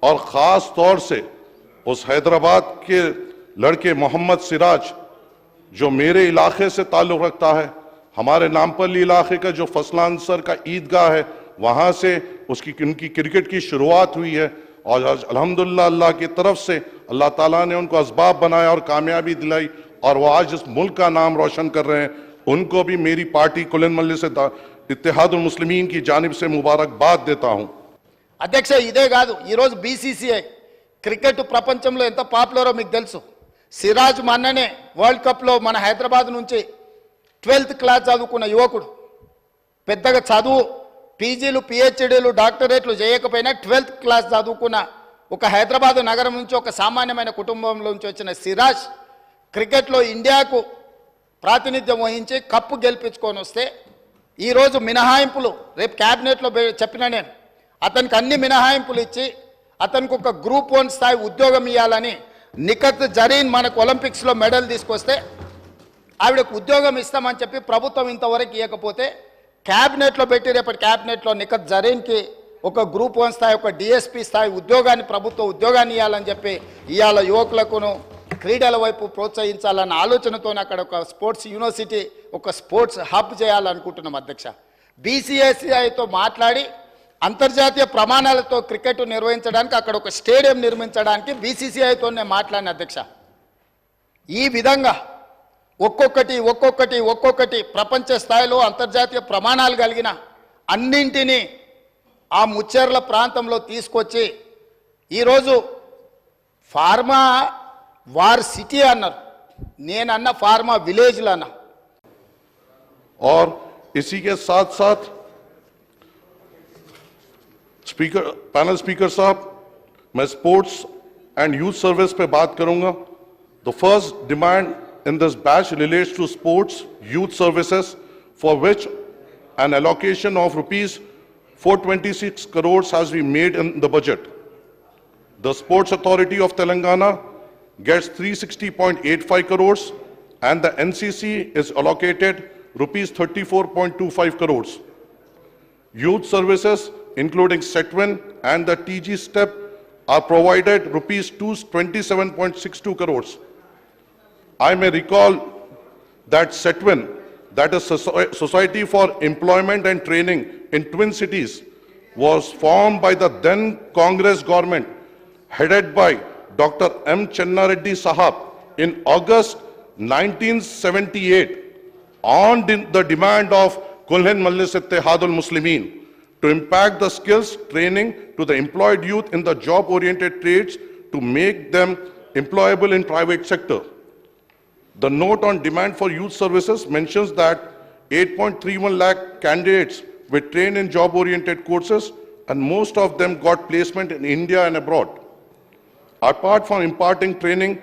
और ख़ास तौर से उस हैदराबाद के लड़के मोहम्मद सिराज जो मेरे इलाके से ताल्लुक़ रखता है, हमारे नामपल्ली इलाके का जो फसलानसर का ईदगाह है, वहाँ से उनकी क्रिकेट की शुरुआत हुई है। और आज अल्हम्दुलिल्लाह अल्लाह की तरफ से अल्लाह ताला ने उनको असबाब बनाया और कामयाबी दिलाई और वो आज इस मुल्क का नाम रोशन कर रहे हैं। उनको भी मेरी पार्टी कुल्हिन मजलिस इत्तेहादुल मुस्लिमीन की जानिब से मुबारकबाद देता हूँ। అధ్యక్ష ఇదే కాదు, ఈరోజు బీసీసీఐ క్రికెట్ ప్రపంచంలో ఎంత పాపులరో మీకు తెలుసు. సిరాజ్ మొన్ననే వరల్డ్ కప్లో మన హైదరాబాద్ నుంచి 12th క్లాస్ చదువుకున్న యువకుడు, పెద్దగా చదువు పీజీలు పిహెచ్డీలు డాక్టరేట్లు చేయకపోయినా 12th క్లాస్ చదువుకున్న ఒక హైదరాబాద్ నగరం నుంచి ఒక సామాన్యమైన కుటుంబంలో నుంచి వచ్చిన సిరాజ్ క్రికెట్లో ఇండియాకు ప్రాతినిధ్యం వహించి కప్పు గెలిపించుకొని వస్తే ఈరోజు మినహాయింపులు రేపు క్యాబినెట్లో చెప్పిన నేను అతనికి అన్ని మినహాయింపులు ఇచ్చి అతనికి ఒక గ్రూప్ 1 స్థాయి ఉద్యోగం ఇవ్వాలని నిఖత్ జరీన్ మనకు ఒలింపిక్స్లో మెడల్ తీసుకొస్తే ఆవిడకు ఉద్యోగం ఇస్తామని చెప్పి ప్రభుత్వం ఇంతవరకు ఇవ్వకపోతే క్యాబినెట్లో పెట్టి రేపటి క్యాబినెట్లో నిఖత్ జరీన్కి ఒక గ్రూప్ 1 స్థాయి ఒక డిఎస్పీ స్థాయి ఉద్యోగాన్ని ప్రభుత్వ ఉద్యోగాన్ని ఇవ్వాలని చెప్పి ఇవాళ యువకులకును క్రీడల వైపు ప్రోత్సహించాలన్న ఆలోచనతో అక్కడ ఒక స్పోర్ట్స్ యూనివర్సిటీ ఒక స్పోర్ట్స్ హబ్ చేయాలనుకుంటున్నాం అధ్యక్ష. బీసీఐతో మాట్లాడి అంతర్జాతీయ ప్రమాణాలతో క్రికెట్ నిర్వహించడానికి అక్కడ ఒక స్టేడియం నిర్మించడానికి బీసీసీఐతో నేను మాట్లాడిన అధ్యక్ష. ఈ విధంగా ఒక్కొక్కటి ప్రపంచ స్థాయిలో అంతర్జాతీయ ప్రమాణాలు కలిగిన అన్నింటినీ ఆ ముచ్చెర్ల ప్రాంతంలో తీసుకొచ్చి ఈరోజు ఫార్మా వార్ సిటీ అన్నారు, నేనన్న ఫార్మా విలేజ్లు అన్నా. और इसी के साथ साथ पैनल स्पीकर साहब, मैं स्पोर्ट्स एंड यूथ सर्विस पे बात करूंगा. The first demand in this batch relates to sports youth services for which an allocation of rupees 426 crores has been made in the budget. The Sports Authority of Telangana gets 360.85 crores and the NCC is allocated rupees 34.25 crores. Youth services including SETWIN and the TG STEP are provided rupees 227.62 crores. I may recall that SETWIN, that is Society for Employment and Training in Twin Cities, was formed by the then Congress government headed by Dr. M. Chennareddy Sahab in August 1978 on the demand of Kulhin Majlis Ittehadul Muslimin to impact the skills training to the employed youth in the job-oriented trades to make them employable in private sector. The note on demand for youth services mentions that 8.31 lakh candidates were trained in job-oriented courses and most of them got placement in India and abroad. Apart from imparting training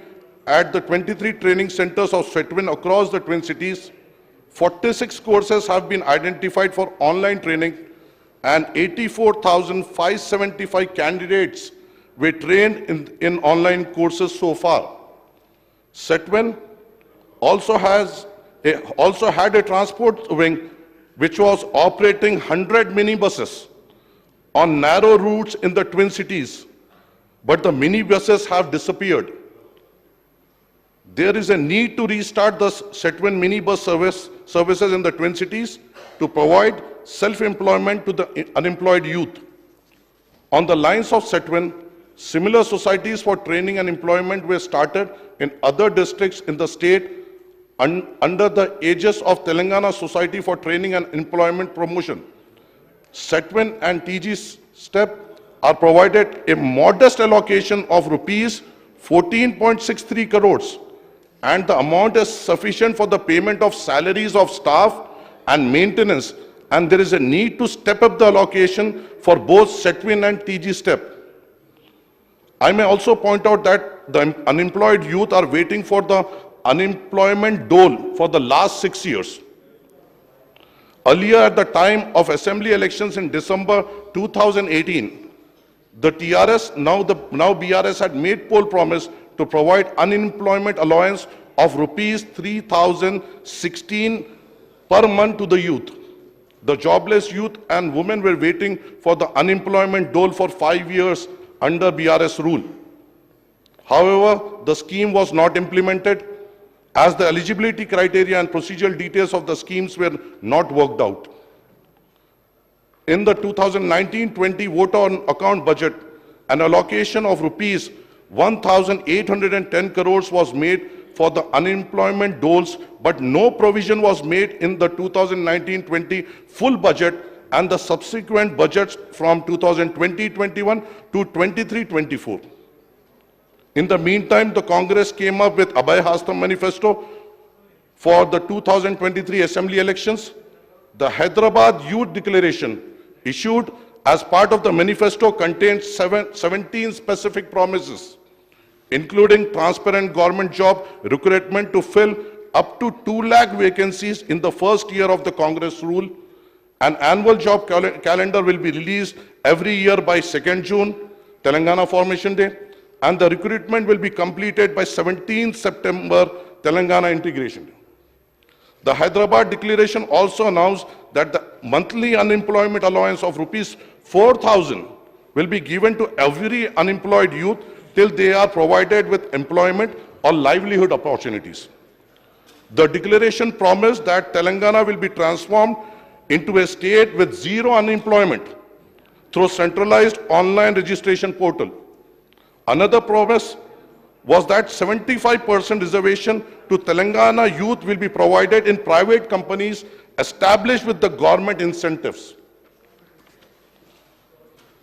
at the 23 training centers of SETWIN across the Twin Cities, 46 courses have been identified for online training and 84,575 candidates were trained in online courses so far. SETWIN also had a transport wing which was operating 100 minibuses on narrow routes in the Twin Cities, but the minibuses have disappeared. There is a need to restart the SETWIN minibus services in the Twin Cities to provide self-employment to the unemployed youth. On the lines of SETWIN, similar societies for training and employment were started in other districts in the state under the aegis of Telangana Society for Training and Employment Promotion. SETWIN and TG STEP are provided a modest allocation of rupees 14.63 crores and the amount is sufficient for the payment of salaries of staff and maintenance, and there is a need to step up the allocation for both SETWIN and TG STEP. I may also point out that the unemployed youth are waiting for the unemployment dole for the last 6 years. Earlier, at the time of assembly elections in December 2018, the TRS, now BRS, had made poll promise to provide unemployment allowance of rupees 3,016 per month to the youth. The jobless youth and women were waiting for the unemployment dole for 5 years under BRS rule. However, the scheme was not implemented as the eligibility criteria and procedural details of the schemes were not worked out. In the 2019-20 voter on account budget, an allocation of rupees 1,810 crores was made for the unemployment doles, but no provision was made in the 2019-20 full budget and the subsequent budgets from 2020-21 to 23-24. In the meantime, the Congress came up with Abhay Hastam Manifesto for the 2023 Assembly elections. The Hyderabad Youth Declaration, issued as part of the manifesto, contains 17 specific promises, including transparent government job recruitment to fill up to 2 lakh vacancies in the first year of the Congress rule. An annual job calendar will be released every year by 2nd June, Telangana Formation Day, and the recruitment will be completed by 17th September, Telangana Integration Day. The Hyderabad Declaration also announced that the monthly unemployment allowance of rupees 4,000 will be given to every unemployed youth till they are provided with employment or livelihood opportunities. The declaration promised that Telangana will be transformed into a state with zero unemployment through centralized online registration portal. Another promise was that 75% reservation to Telangana youth will be provided in private companies established with the government incentives.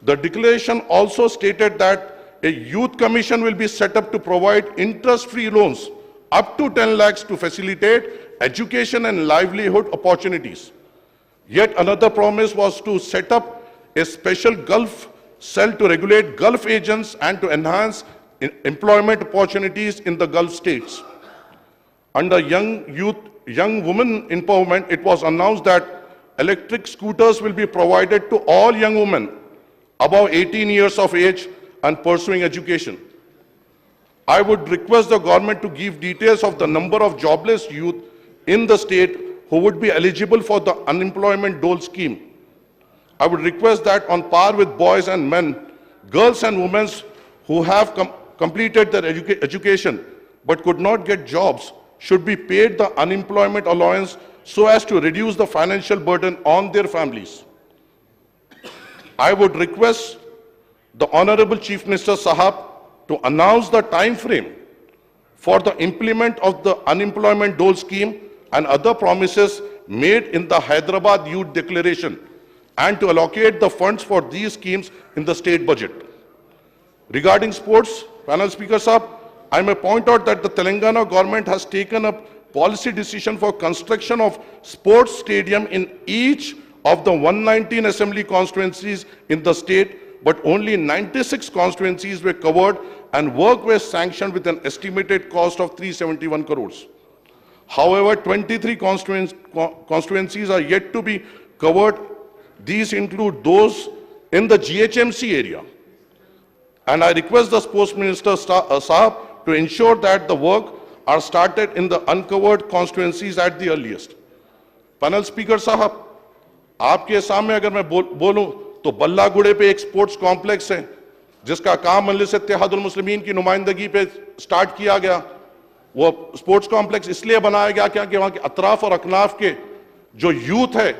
The declaration also stated that a youth commission will be set up to provide interest-free loans up to 10 lakhs to facilitate education and livelihood opportunities. Yet another promise was to set up a special Gulf cell to regulate Gulf agents and to enhance employment opportunities in the Gulf states. Under young women empowerment, it was announced that electric scooters will be provided to all young women above 18 years of age and pursuing education. I would request the government to give details of the number of jobless youth in the state who would be eligible for the unemployment dole scheme. I would request that on par with boys and men, girls and women who have completed their education but could not get jobs should be paid the unemployment allowance so as to reduce the financial burden on their families. I would request the Honorable Chief Minister Sahab to announce the time frame for the implement of the unemployment dole scheme and other promises made in the Hyderabad Youth Declaration, and to allocate the funds for these schemes in the state budget. Regarding sports, Panel Speaker Sahab, I may point out that the Telangana government has taken up policy decision for construction of sports stadium in each of the 119 assembly constituencies in the state, but only 96 constituencies were covered and work was sanctioned with an estimated cost of 371 crores. However, 23 constituencies are yet to be covered. These include those in the GHMC area. And I request the Sports Minister Sahab to ensure that the work are started in the uncovered constituencies at the earliest. Panel Speaker Sahab, आपके सामने अगर मैं बोलूं तो बल्लागुड़े पे एक sports complex है जिसका काम मजलिस इत्तेहादुल मुस्लिमीन की नुमाइंदगी पे स्टार्ट किया गया। वो स्पोर्ट्स कॉम्प्लेक्स इसलिए बनाया गया क्योंकि वहां के अतराफ और अकनाफ के जो यूथ है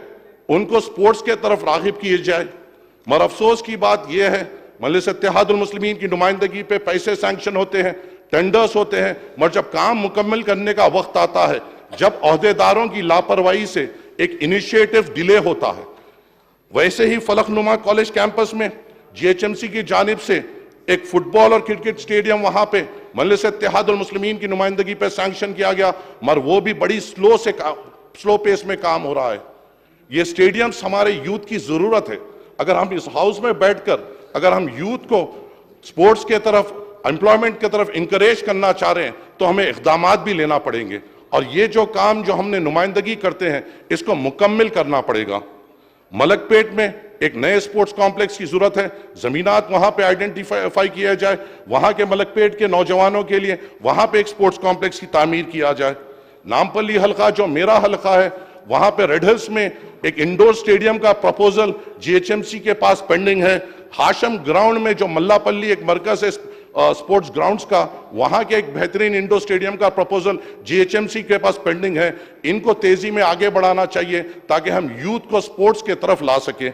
उनको स्पोर्ट्स के तरफ रागिब किए जाए। मगर अफसोस की बात यह है मजलिस इत्तेहादुल मुस्लिमीन की नुमाइंदगी पे पैसे सैंक्शन होते हैं, टेंडर्स होते हैं, मगर जब काम मुकम्मल करने का वक्त आता है, जब ओहदेदारों की लापरवाही से एक इनिशिएटिव डिले होता है। वैसे ही फलकनुमा कॉलेज कैंपस में जीएचएमसी की जानिब से एक फुटबॉल और क्रिकेट स्टेडियम वहां पे मजलिस इत्तेहादुल मुस्लिमीन की नुमाइंदगी पे सैंक्शन किया गया, मगर वो भी बड़ी स्लो पेस में काम हो रहा है। ये स्टेडियम्स हमारे यूथ की जरूरत है। अगर हम इस हाउस में बैठकर अगर हम यूथ को स्पोर्ट्स के तरफ, एम्प्लॉयमेंट की तरफ इंकरेज करना चाह रहे हैं तो हमें इक़दामात भी लेना पड़ेंगे और ये जो काम जो हमने नुमाइंदगी करते हैं इसको मुकम्मल करना पड़ेगा। मलकपेट में एक नए स्पोर्ट्स कॉम्प्लेक्स की जरूरत है, जमीनात वहां पे आइडेंटिफाई किया जाए, वहां के मलकपेट के नौजवानों के लिए वहां पे एक स्पोर्ट्स कॉम्प्लेक्स की तामीर किया जाए। नामपल्ली हल्का जो मेरा हल्का है वहां पे रेड हिल्स में एक इंडोर स्टेडियम का प्रपोजल जीएचएमसी के पास पेंडिंग है। हाशम ग्राउंड में जो मल्लापल्ली एक मरकज है स्पोर्ट्स ग्राउंड्स का, वहां के एक बेहतरीन इंडोर स्टेडियम का प्रपोजल जीएचएमसी के पास पेंडिंग है। इनको तेजी में आगे बढ़ाना चाहिए ताकि हम यूथ को स्पोर्ट्स के तरफ ला सके।